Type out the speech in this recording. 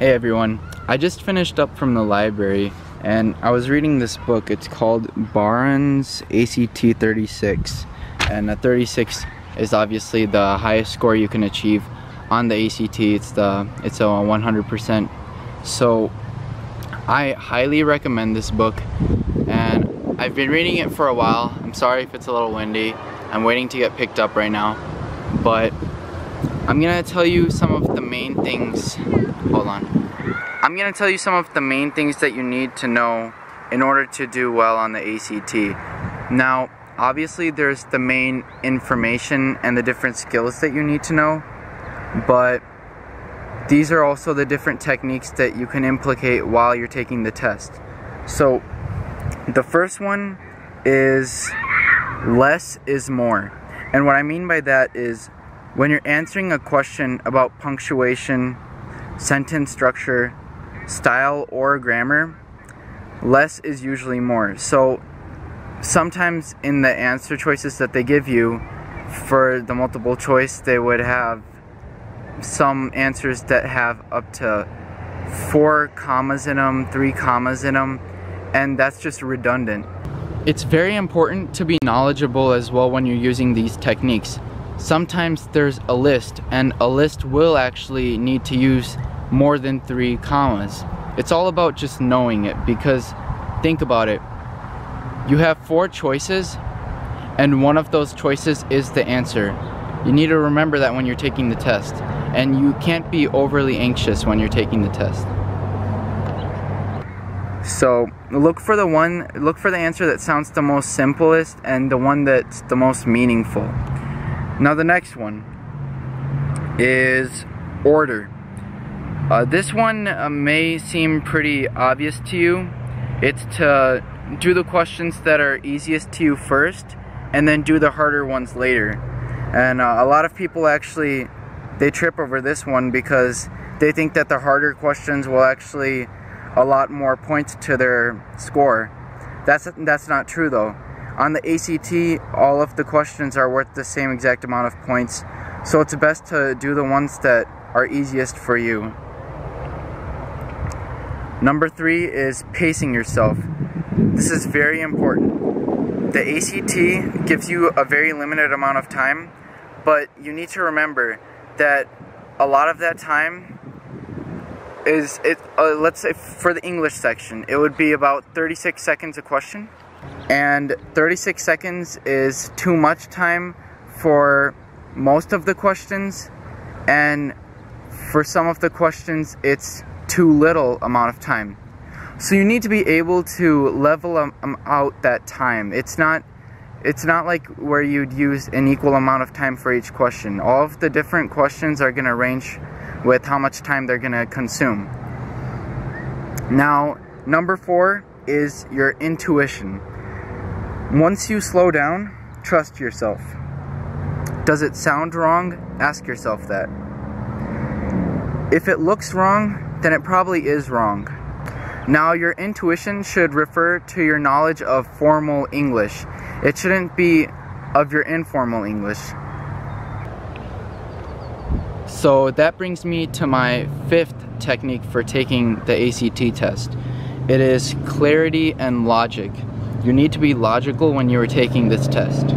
Hey everyone, I just finished up from the library and I was reading this book. It's called Barron's ACT 36, and a 36 is obviously the highest score you can achieve on the ACT. It's a 100%. So I highly recommend this book, and I've been reading it for a while. I'm sorry if it's a little windy. I'm waiting to get picked up right now, but I'm gonna tell you some of the main things. Hold on. I'm gonna tell you some of the main things that you need to know in order to do well on the ACT. Now, obviously there's the main information and the different skills that you need to know, but these are also the different techniques that you can implicate while you're taking the test. So, the first one is less is more. And what I mean by that is when you're answering a question about punctuation, sentence structure, style, or grammar, less is usually more. So sometimes in the answer choices that they give you for the multiple choice, they would have some answers that have up to 4 commas in them, 3 commas in them, and that's just redundant. It's very important to be knowledgeable as well when you're using these techniques. Sometimes there's a list, and a list will actually need to use more than 3 commas. It's all about just knowing it, because think about it. You have 4 choices, and one of those choices is the answer. You need to remember that when you're taking the test, and you can't be overly anxious when you're taking the test. So look for the answer that sounds the most simplest and the one that's the most meaningful. Now the next one is order. This one may seem pretty obvious to you. It's to do the questions that are easiest to you first and then do the harder ones later. And a lot of people actually, they trip over this one because they think that the harder questions will actually a lot more points to their score. That's not true though. On the ACT, all of the questions are worth the same exact amount of points, so it's best to do the ones that are easiest for you. Number 3 is pacing yourself. This is very important. The ACT gives you a very limited amount of time, but you need to remember that a lot of that time is, let's say for the English section, it would be about 36 seconds a question. And 36 seconds is too much time for most of the questions, and for some of the questions it's too little amount of time. So you need to be able to level out that time. It's not like where you'd use an equal amount of time for each question. All of the different questions are going to range with how much time they're going to consume. Now, number 4 is your intuition. Once you slow down, trust yourself. Does it sound wrong? Ask yourself that. If it looks wrong, then it probably is wrong. Now, your intuition should refer to your knowledge of formal English. It shouldn't be of your informal English. So that brings me to my 5th technique for taking the ACT test. It is clarity and logic. You need to be logical when you are taking this test.